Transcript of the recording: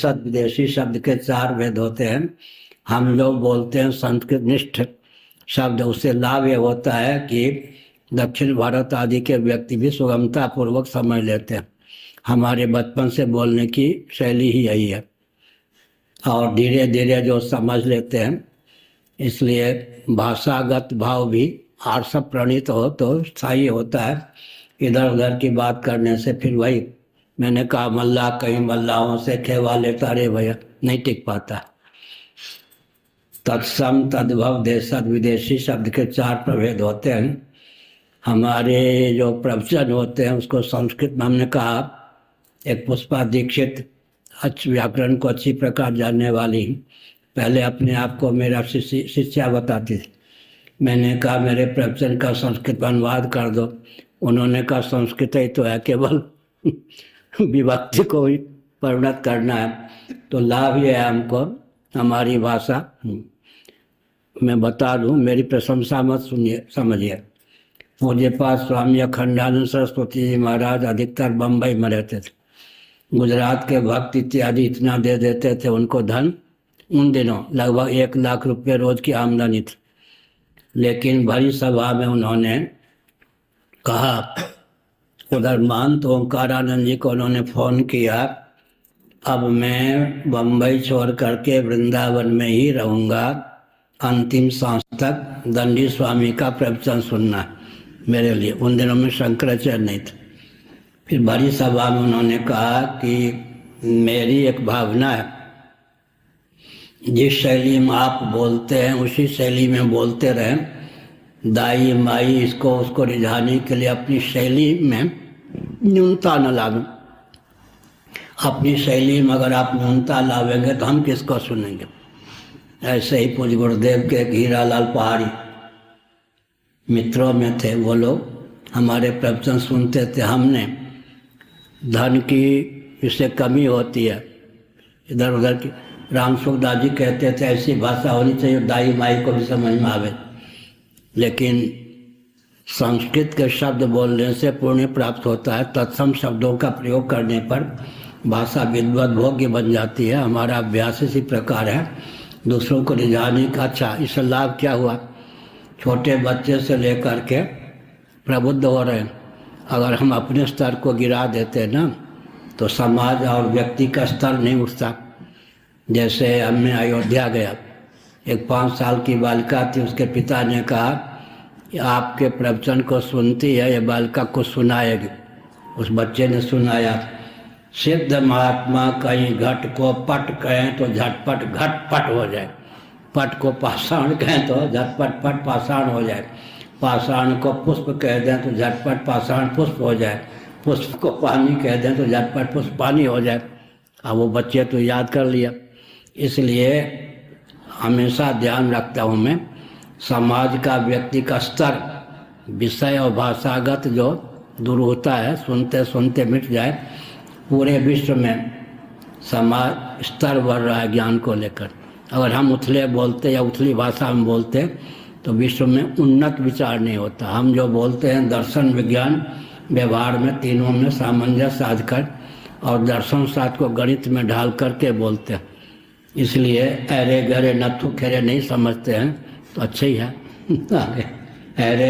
देशद विदेशी शब्द के 4 भेद होते हैं। हम लोग बोलते हैं संस्कृत निष्ठ शब्द, उससे लाभ ये होता है कि दक्षिण भारत आदि के व्यक्ति भी सुगमता पूर्वक समझ लेते हैं। हमारे बचपन से बोलने की शैली ही यही है और धीरे धीरे जो समझ लेते हैं, इसलिए भाषागत भाव भी आर्ष प्रणीत हो तो स्थायी होता है। इधर उधर की बात करने से फिर वही मैंने कहा मल्लाह कहीं मल्लाहों से खेवा लेता रे भैया, नहीं टिक पाता। तत्सम तद्भव देशद विदेशी शब्द के 4 प्रभेद होते हैं। हमारे जो प्रवचन होते हैं उसको संस्कृत में हमने कहा, एक पुष्पा दीक्षित व्याकरण को अच्छी प्रकार जानने वाली पहले अपने आप को मेरा शिष्या बताती थी। मैंने कहा मेरे प्रवचन का संस्कृत में अनुवाद कर दो। उन्होंने कहा संस्कृत ही तो है, केवल विभक्ति को ही परिणत करना है। तो लाभ ये है हमको हमारी भाषा। मैं बता दूं, मेरी प्रशंसा मत सुनिए, समझिए। पूज्य पाठ स्वामी अखंडानंद सरस्वती जी महाराज अधिकतर बम्बई में रहते थे। गुजरात के भक्त इत्यादि इतना दे देते थे उनको धन, उन दिनों लगभग 1 लाख रुपये रोज की आमदनी थी। लेकिन भरी सभा में उन्होंने कहा, उधर महंत ओंकारानंद जी को उन्होंने फ़ोन किया, अब मैं बम्बई छोड़ करके वृंदावन में ही रहूँगा, अंतिम सांस तक दंडी स्वामी का प्रवचन सुनना है मेरे लिए। उन दिनों में शंकराचार्य नहीं थे। फिर बड़ी सभा में उन्होंने कहा कि मेरी एक भावना है, जिस शैली में आप बोलते हैं उसी शैली में बोलते रहें। दाई माई इसको उसको रिझाने के लिए अपनी शैली में न्यूनता न लावें। अपनी शैली में अगर आप न्यूनता लावेंगे तो हम किसको सुनेंगे। ऐसे ही पूज्य गुरुदेव के हीरालाल पहाड़ी मित्रों में थे, वो लोग हमारे प्रवचन सुनते थे। हमने धन की इससे कमी होती है, इधर उधर की। राम सुखदास जी कहते थे ऐसी भाषा होनी चाहिए दाई माई को भी समझ में आवे। लेकिन संस्कृत के शब्द बोलने से पुण्य प्राप्त होता है। तत्सम शब्दों का प्रयोग करने पर भाषा विद्वत भोग्य बन जाती है। हमारा अभ्यास इसी प्रकार है, दूसरों को रिझाने का। अच्छा, इससे लाभ क्या हुआ? छोटे बच्चे से लेकर के प्रबुद्ध हो रहे हैं। अगर हम अपने स्तर को गिरा देते ना तो समाज और व्यक्ति का स्तर नहीं उठता। जैसे अब मैं अयोध्या गया, एक 5 साल की बालिका थी, उसके पिता ने कहा कि आपके प्रवचन को सुनती है, ये बालिका को सुनाएगी। उस बच्चे ने सुनाया। सिद्ध महात्मा कहीं घट को पट कहें तो झटपट घटपट हो जाए, पट को पाषाण कहें तो झटपट पट पाषाण हो जाए, पाषाण को पुष्प कह दें तो झटपट पाषाण पुष्प हो जाए, पुष्प को पानी कह दें तो झटपट पुष्प पानी हो जाए। अब वो बच्चे तो याद कर लिया। इसलिए हमेशा ध्यान रखता हूँ मैं, समाज का व्यक्ति का स्तर विषय और भाषागत जो दूर होता है, सुनते सुनते मिट जाए। पूरे विश्व में समाज स्तर बढ़ रहा है ज्ञान को लेकर। अगर हम उथले बोलते या उथली भाषा में बोलते तो विश्व में उन्नत विचार नहीं होता। हम जो बोलते हैं दर्शन विज्ञान व्यवहार में तीनों में सामंजस्य साध कर और दर्शन शास्त्र को गणित में ढाल करके बोलते हैं। इसलिए अरे गरे नथु खेरे नहीं समझते हैं तो अच्छे ही है। अरे